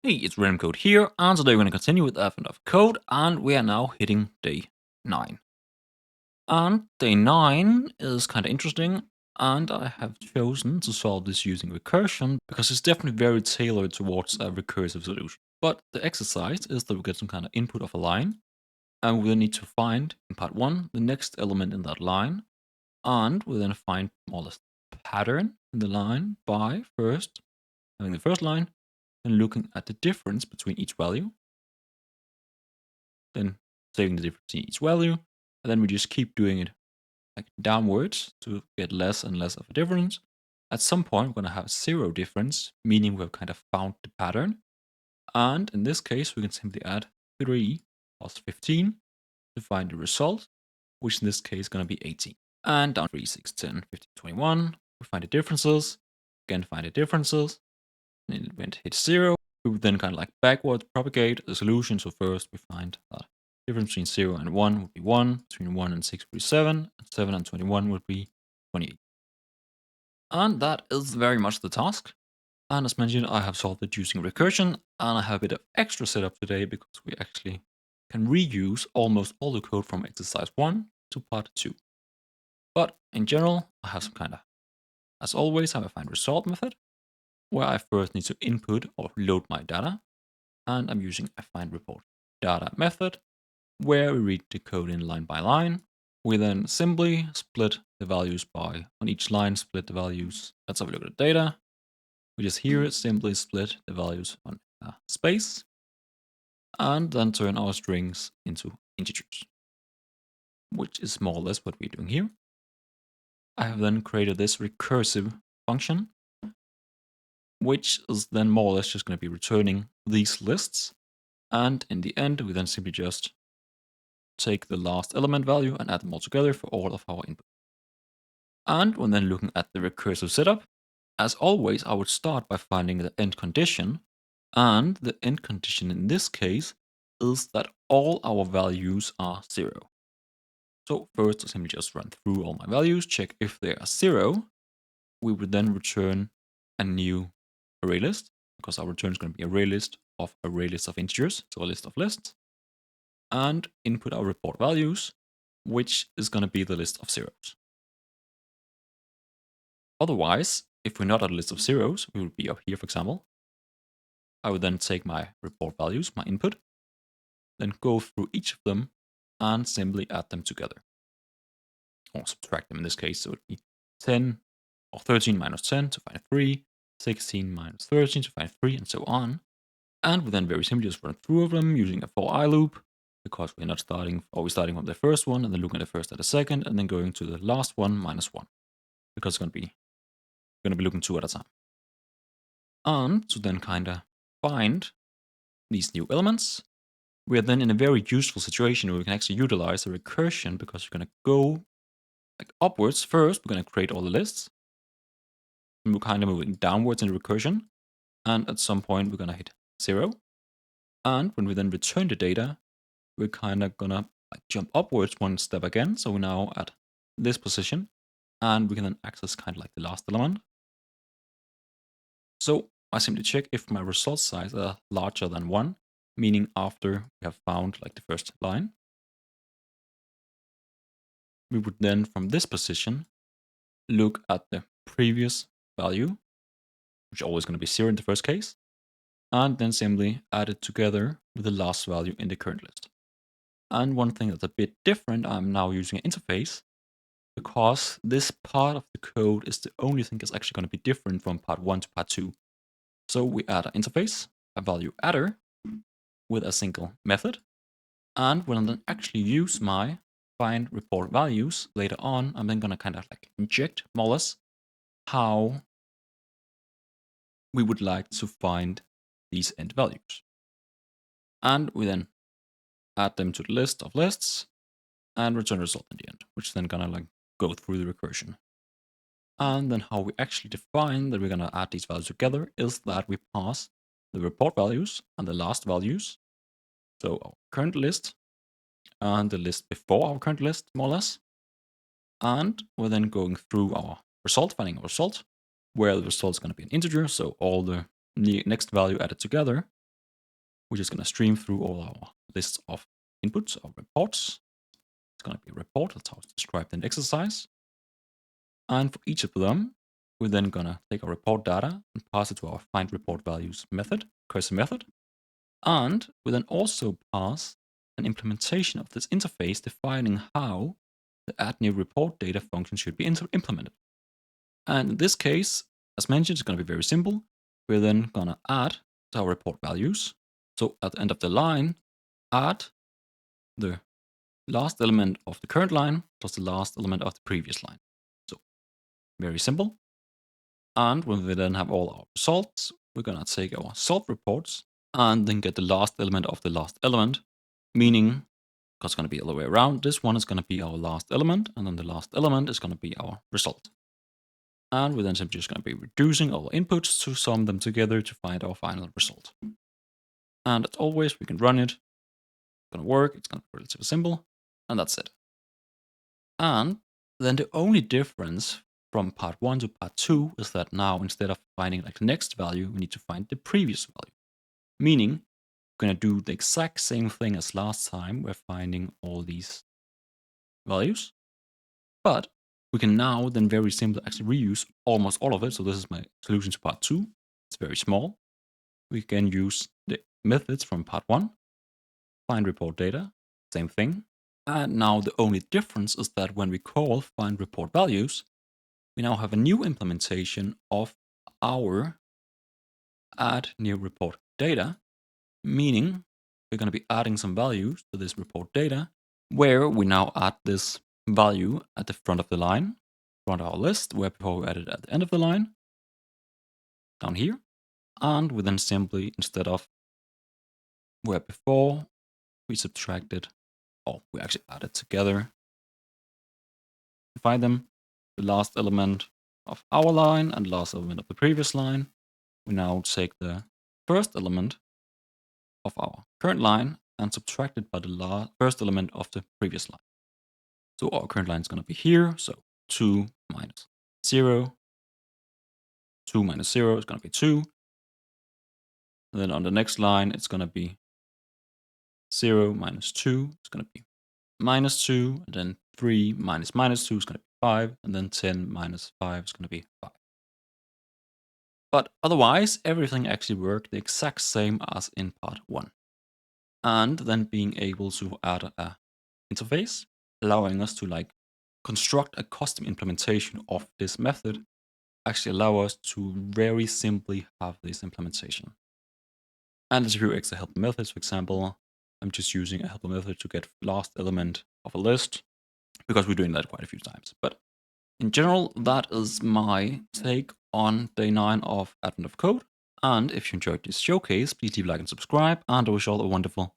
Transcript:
Hey, it's Random Code here, and today we're going to continue with F&F code, and we are now hitting day 9. And day 9 is kind of interesting, and I have chosen to solve this using recursion because it's definitely very tailored towards a recursive solution. But the exercise is that we get some kind of input of a line, and we then need to find, in part 1, the next element in that line, and we then find more or less the pattern in the line by first having the first line and looking at the difference between each value, then saving the difference in each value, and then we just keep doing it like downwards to get less and less of a difference. At some point, we're going to have 0 difference, meaning we've kind of found the pattern. And in this case, we can simply add 3 plus 15 to find the result, which in this case is going to be 18. And down 3, 6, 10, 15, 21, we find the differences, again find the differences, and it went hit 0. We would then kind of like backwards propagate the solution. So first we find that difference between 0 and 1 would be 1, between 1 and 6 would be 7, and 7 and 21 would be 28. And that is very much the task. And as mentioned, I have solved it using recursion, and I have a bit of extra setup today because we actually can reuse almost all the code from exercise 1 to part 2. But in general, I have some kind of, as always, I have a find result method, where I first need to input or load my data, and I'm using a find report data method, where we read the code in line by line. We then simply split the values by, on each line, split the values. Let's have a look at the data. We just here simply split the values on space, and then turn our strings into integers, which is more or less what we're doing here. I have then created this recursive function, which is then more or less just going to be returning these lists. And in the end, we then simply just take the last element value and add them all together for all of our input. And when then looking at the recursive setup, as always, I would start by finding the end condition. And the end condition in this case is that all our values are 0. So first, I simply just run through all my values, check if they are 0. We would then return a new array list, because our return is going to be array list of integers, so a list of lists, and input our report values, which is going to be the list of zeros. Otherwise, if we're not at a list of zeros, we would be up here, for example. I would then take my report values, my input, then go through each of them and simply add them together. Or subtract them in this case, so it would be 10 or 13 minus 10 to find 3, 16 minus 13 to find 3, and so on. And we then very simply just run through them using a for I loop, because we're not starting, always starting from the first one and then looking at the first at the second, and then going to the last one minus 1, because it's going to be looking 2 at a time. And to then kind of find these new elements, we are then in a very useful situation where we can actually utilize the recursion, because we're going to go like upwards first. We're going to create all the lists, and we're kind of moving downwards in the recursion, and at some point we're going to hit 0. And when we then return the data, we're kind of going to like jump upwards one step again. So we're now at this position, and we can then access kind of like the last element. So I simply check if my result size are larger than 1, meaning after we have found like the first line. We would then, from this position, look at the previous value, which is always going to be 0 in the first case, and then simply add it together with the last value in the current list. And one thing that's a bit different, I'm now using an interface, because this part of the code is the only thing that's actually going to be different from part 1 to part 2. So we add an interface, a value adder, with a single method, and when I then actually use my find report values later on, I'm then going to kind of like inject more or less how we would like to find these end values. And we then add them to the list of lists and return a result in the end, which is then gonna like go through the recursion. And then how we actually define that we're gonna add these values together is that we pass the report values and the last values, so our current list and the list before our current list, more or less. And we're then going through our result, finding a result, where the result is going to be an integer, so all the next value added together. we're just going to stream through all our lists of inputs or reports. It's going to be a report. That's how it's described in the exercise. And for each of them, we're then going to take our report data and pass it to our find report values method, cursor method. And we then also pass an implementation of this interface defining how the add new report data function should be implemented. And in this case, as mentioned, it's going to be very simple. We're then going to add to our report values. So at the end of the line, add the last element of the current line plus the last element of the previous line. So very simple. And when we then have all our results, we're going to take our salt reports and then get the last element of the last element, meaning it's going to be all the way around. This one is going to be our last element, and then the last element is going to be our result. And we're then simply just going to be reducing all inputs to sum them together to find our final result. And as always, we can run it. It's going to work. It's going to be relatively simple. And that's it. And then the only difference from part 1 to part 2 is that now instead of finding like the next value, we need to find the previous value. Meaning, we're going to do the exact same thing as last time. We're finding all these values. But we can now then very simply actually reuse almost all of it. So this is my solution to part 2. It's very small. We can use the methods from part 1. Find report data, same thing. And now the only difference is that when we call find report values, we now have a new implementation of our add new report data, meaning we're going to be adding some values to this report data, where we now add this value at the front of the line, front of our list, where before we added at the end of the line, down here. And we then simply, instead of where before we subtracted, or we actually added together, find them, the last element of our line and last element of the previous line. We now take the first element of our current line and subtract it by the first element of the previous line. So our current line is going to be here. So 2 minus 0. 2 minus 0 is going to be 2. And then on the next line, it's going to be 0 minus 2. It's going to be minus 2. And then 3 minus minus 2 is going to be 5. And then 10 minus 5 is going to be 5. But otherwise, everything actually worked the exact same as in part 1. And then being able to add a interface, allowing us to like construct a custom implementation of this method, actually allow us to very simply have this implementation. And there's a few extra helper methods. For example, I'm just using a helper method to get last element of a list because we're doing that quite a few times. But in general, that is my take on day 9 of Advent of Code. And if you enjoyed this showcase, please leave a like and subscribe, and I wish you all a wonderful